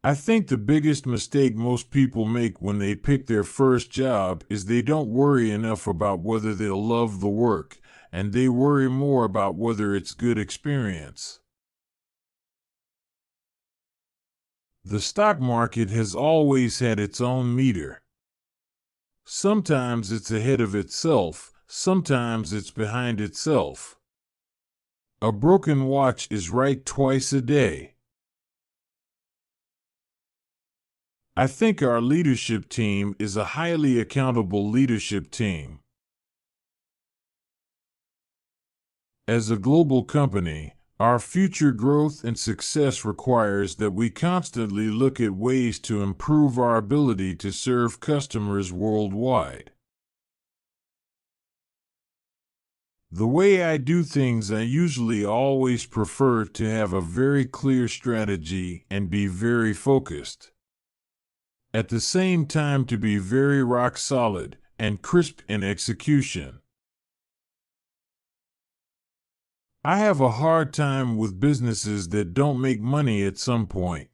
I think the biggest mistake most people make when they pick their first job is they don't worry enough about whether they'll love the work, and they worry more about whether it's good experience. The stock market has always had its own meter. Sometimes it's ahead of itself, sometimes it's behind itself. A broken watch is right twice a day. I think our leadership team is a highly accountable leadership team. As a global company, our future growth and success requires that we constantly look at ways to improve our ability to serve customers worldwide. The way I do things, I usually always prefer to have a very clear strategy and be very focused. At the same time, to be very rock solid and crisp in execution. I have a hard time with businesses that don't make money at some point.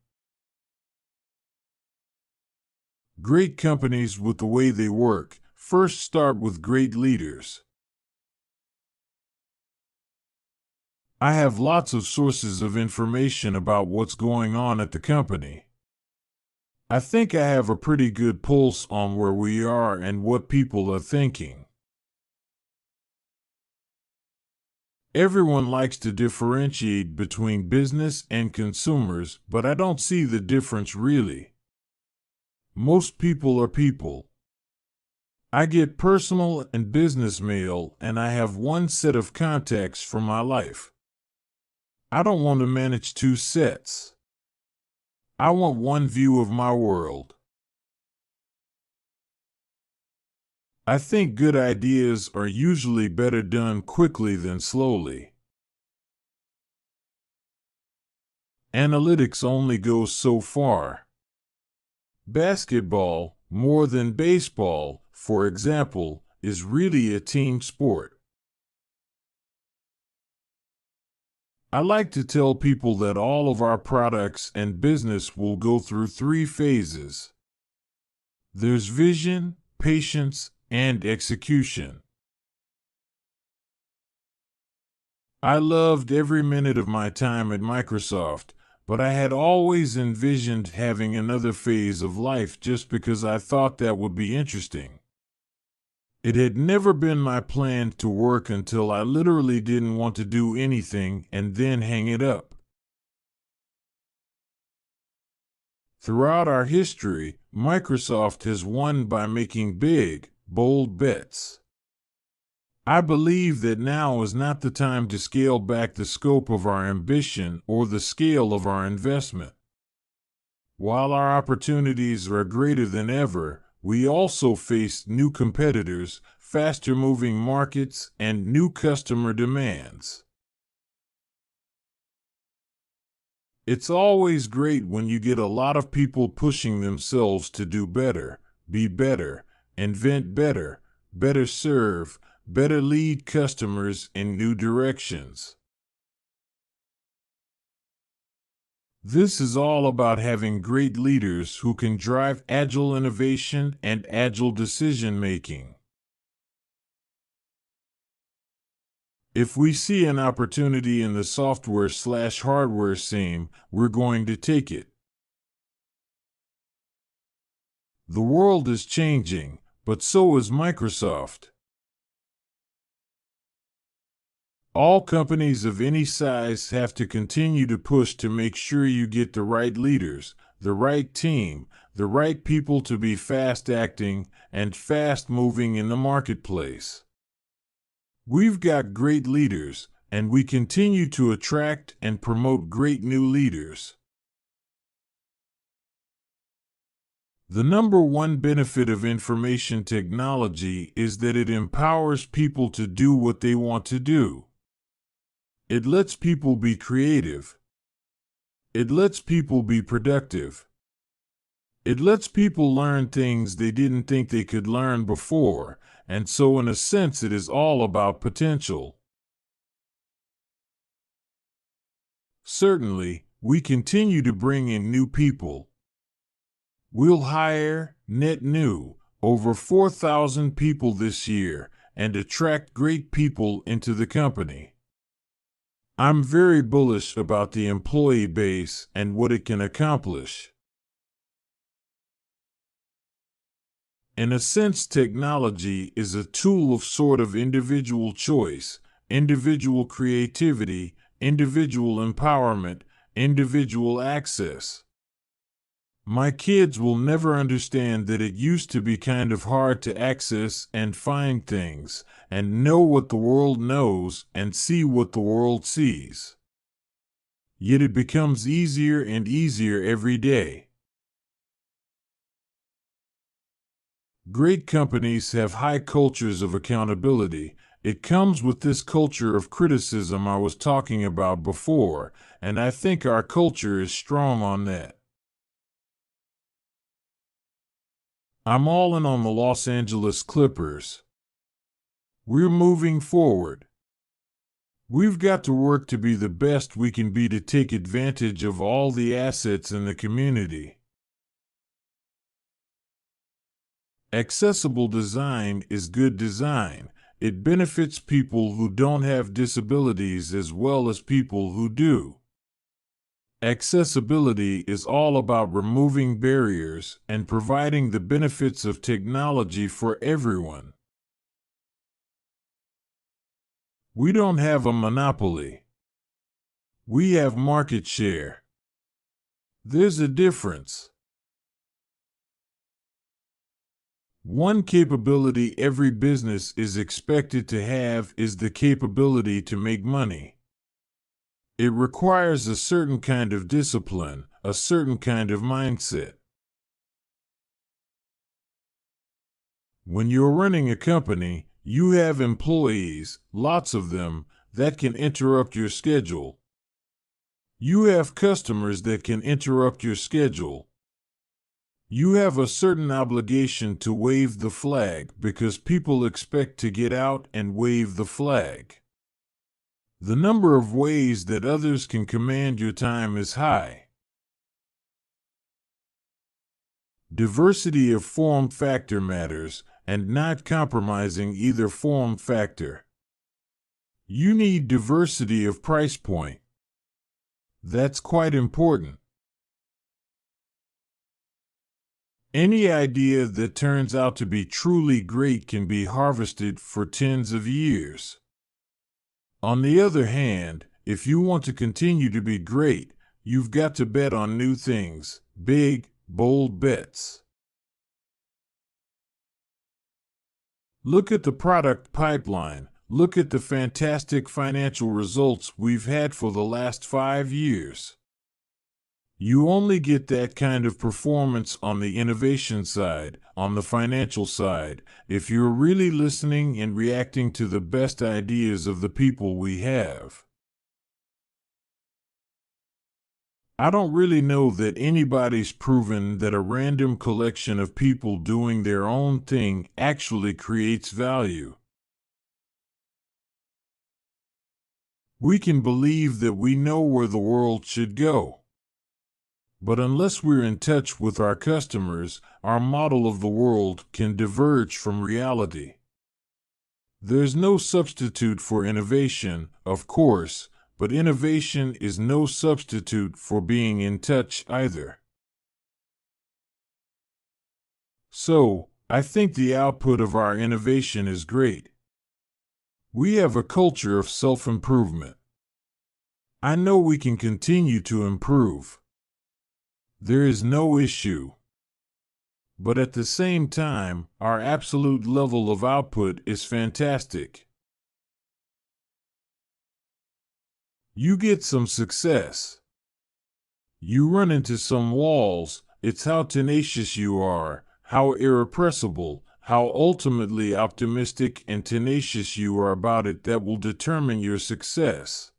Great companies, with the way they work, first start with great leaders. I have lots of sources of information about what's going on at the company. I think I have a pretty good pulse on where we are and what people are thinking. Everyone likes to differentiate between business and consumers, but I don't see the difference really. Most people are people. I get personal and business mail, and I have one set of contacts for my life. I don't want to manage two sets. I want one view of my world. I think good ideas are usually better done quickly than slowly. Analytics only goes so far. Basketball, more than baseball, for example, is really a team sport. I like to tell people that all of our products and business will go through 3 phases. There's vision, patience, and execution. I loved every minute of my time at Microsoft, but I had always envisioned having another phase of life just because I thought that would be interesting. It had never been my plan to work until I literally didn't want to do anything and then hang it up. Throughout our history, Microsoft has won by making big, bold bets. I believe that now is not the time to scale back the scope of our ambition or the scale of our investment. While our opportunities are greater than ever, we also face new competitors, faster-moving markets, and new customer demands. It's always great when you get a lot of people pushing themselves to do better, be better, invent better, better serve, better lead customers in new directions. This is all about having great leaders who can drive agile innovation and agile decision-making. If we see an opportunity in the software/hardware scene, we're going to take it. The world is changing, but so is Microsoft. All companies of any size have to continue to push to make sure you get the right leaders, the right team, the right people to be fast-acting and fast-moving in the marketplace. We've got great leaders, and we continue to attract and promote great new leaders. The number one benefit of information technology is that it empowers people to do what they want to do. It lets people be creative. It lets people be productive. It lets people learn things they didn't think they could learn before, and so in a sense it is all about potential. Certainly, we continue to bring in new people. We'll hire, net new, over 4,000 people this year and attract great people into the company. I'm very bullish about the employee base and what it can accomplish. In a sense, technology is a tool of sort of individual choice, individual creativity, individual empowerment, individual access. My kids will never understand that it used to be kind of hard to access and find things, and know what the world knows and see what the world sees. Yet it becomes easier and easier every day. Great companies have high cultures of accountability. It comes with this culture of criticism I was talking about before, and I think our culture is strong on that. I'm all in on the Los Angeles Clippers. We're moving forward. We've got to work to be the best we can be to take advantage of all the assets in the community. Accessible design is good design. It benefits people who don't have disabilities as well as people who do. Accessibility is all about removing barriers and providing the benefits of technology for everyone. We don't have a monopoly. We have market share. There's a difference. One capability every business is expected to have is the capability to make money. It requires a certain kind of discipline, a certain kind of mindset. When you're running a company, you have employees, lots of them, that can interrupt your schedule. You have customers that can interrupt your schedule. You have a certain obligation to wave the flag because people expect to get out and wave the flag. The number of ways that others can command your time is high. Diversity of form factor matters, and not compromising either form factor. You need diversity of price point. That's quite important. Any idea that turns out to be truly great can be harvested for tens of years. On the other hand, if you want to continue to be great, you've got to bet on new things, big, bold bets. Look at the product pipeline. Look at the fantastic financial results we've had for the last 5 years. You only get that kind of performance on the innovation side, on the financial side, if you're really listening and reacting to the best ideas of the people we have. I don't really know that anybody's proven that a random collection of people doing their own thing actually creates value. We can believe that we know where the world should go. But unless we're in touch with our customers, our model of the world can diverge from reality. There's no substitute for innovation, of course, but innovation is no substitute for being in touch either. So, I think the output of our innovation is great. We have a culture of self-improvement. I know we can continue to improve. There is no issue. But at the same time, our absolute level of output is fantastic. You get some success. You run into some walls. It's how tenacious you are, how irrepressible, how ultimately optimistic and tenacious you are about it that will determine your success.